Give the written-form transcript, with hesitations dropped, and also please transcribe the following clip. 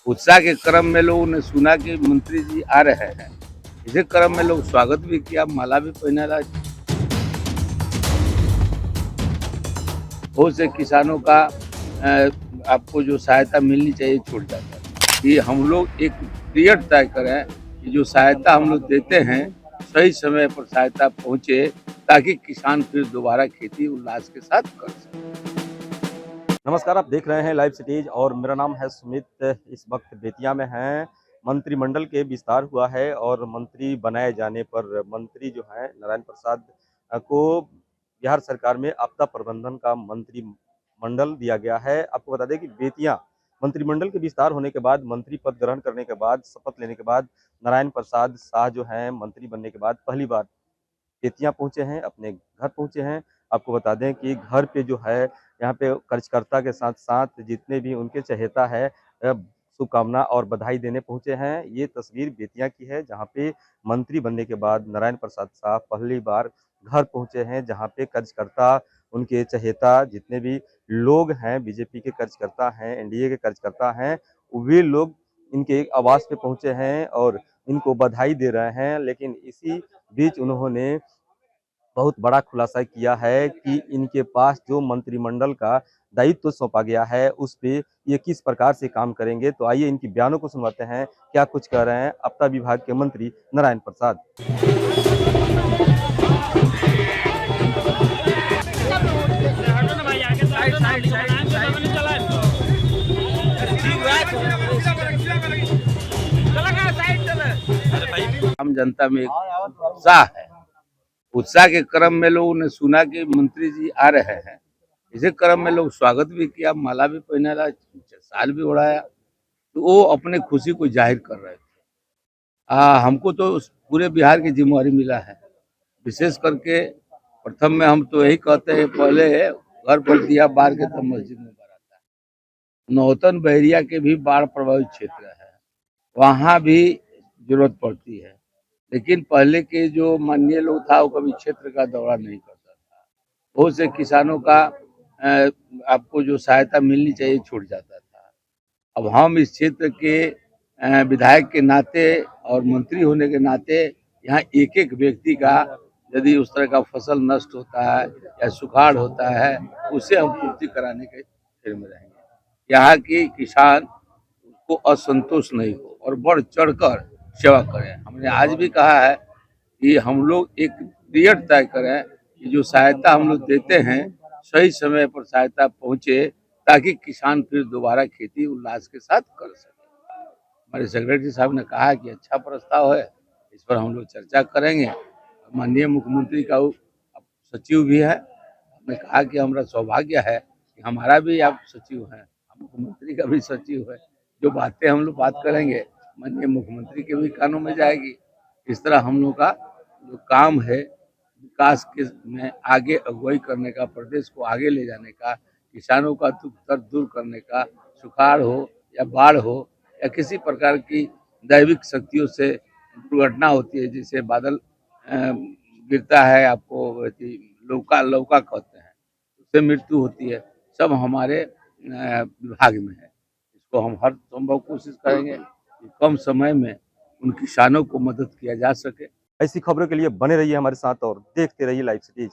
उत्साह के क्रम में लोगों ने सुना कि मंत्री जी आ रहे हैं। इसी क्रम में लोग स्वागत भी किया, माला भी पहनाया। बहुत से किसानों का आपको जो सहायता मिलनी चाहिए छूट जाता है। कि हम लोग एक पीरियड तय करें कि जो सहायता हम लोग देते हैं सही समय पर सहायता पहुंचे, ताकि किसान फिर दोबारा खेती उल्लास के साथ कर सके। नमस्कार, आप देख रहे हैं लाइव सिटीज और मेरा नाम है सुमित। इस वक्त बेतिया में हैं। मंत्रिमंडल के विस्तार हुआ है और मंत्री बनाए जाने पर मंत्री जो है नारायण प्रसाद को बिहार सरकार में आपदा प्रबंधन का मंत्रिमंडल दिया गया है। आपको बता दें कि बेतिया मंत्रिमंडल के विस्तार होने के बाद, मंत्री पद ग्रहण करने के बाद, शपथ लेने के बाद नारायण प्रसाद शाह जो है मंत्री बनने के बाद पहली बार बेतिया पहुंचे हैं, अपने घर पहुंचे हैं। आपको बता दें कि घर पे जो है यहाँ पे कार्यकर्ता के साथ साथ जितने भी उनके चहेता है शुभकामना और बधाई देने पहुंचे हैं। ये तस्वीर बेतिया की है, जहाँ पे मंत्री बनने के बाद नारायण प्रसाद शाह पहली बार घर पहुंचे हैं, जहाँ पे कार्यकर्ता, उनके चहेता जितने भी लोग हैं, बीजेपी के कार्यकर्ता हैं, एनडीए के कार्यकर्ता हैं, वे लोग इनके आवास पे पहुंचे हैं और इनको बधाई दे रहे हैं। लेकिन इसी बीच उन्होंने बहुत बड़ा खुलासा किया है कि इनके पास जो मंत्रिमंडल का दायित्व सौंपा गया है उस पे ये किस प्रकार से काम करेंगे। तो आइए इनकी बयानों को सुनवाते हैं, क्या कुछ कह रहे हैं आपदा विभाग के मंत्री नारायण प्रसाद। आम जनता में एक उत्साह है। उत्साह के क्रम में लोगों ने सुना कि मंत्री जी आ रहे हैं। इसी क्रम में लोग स्वागत भी किया, माला भी पहनाया, शाल भी ओढ़ाया। तो वो अपने खुशी को जाहिर कर रहे थे। हमको तो पूरे बिहार की जिम्मेवारी मिला है। विशेष करके प्रथम में हम तो यही कहते हैं, पहले घर पर दिया बार के तब मस्जिद में बारात है। नौतन बहरिया के भी बाढ़ प्रभावित क्षेत्र है, वहाँ भी जरूरत पड़ती है। लेकिन पहले के जो माननीय लोग था वो कभी क्षेत्र का दौरा नहीं करता था। बहुत से किसानों का आपको जो सहायता मिलनी चाहिए छूट जाता था। अब हम इस क्षेत्र के विधायक के नाते और मंत्री होने के नाते यहाँ एक एक व्यक्ति का यदि उस तरह का फसल नष्ट होता है या सुखाड़ होता है, उसे हम पूर्ति कराने के फेर में रहेंगे। यहाँ के किसान को असंतोष नहीं हो और बढ़ चढ़कर सेवा करें। हमने आज भी कहा है कि हम लोग एक पीरियड तय करें कि जो सहायता हम लोग देते हैं सही समय पर सहायता पहुंचे, ताकि किसान फिर दोबारा खेती उल्लास के साथ कर सके। हमारे सेक्रेटरी साहब ने कहा कि अच्छा प्रस्ताव है, इस पर हम लोग चर्चा करेंगे। माननीय मुख्यमंत्री का सचिव भी है, हमने कहा कि हमारा सौभाग्य है कि हमारा भी आप सचिव हैं, मुख्यमंत्री का भी सचिव है। जो बातें हम लोग बात करेंगे माननीय मुख्यमंत्री के भी कानों में जाएगी। इस तरह हम लोग का जो काम है विकास के में आगे अगुवाई करने का, प्रदेश को आगे ले जाने का, किसानों का दुख दर्द दूर करने का, सुखाड़ हो या बाढ़ हो या किसी प्रकार की दैविक शक्तियों से दुर्घटना होती है, जैसे बादल गिरता है, आपको लौका लौका कहते हैं, उससे मृत्यु होती है, सब हमारे विभाग में है। इसको हम हर संभव कोशिश करेंगे कि कम समय में उन किसानों को मदद किया जा सके। ऐसी खबरों के लिए बने रहिए हमारे साथ और देखते रहिए लाइव सिटीज।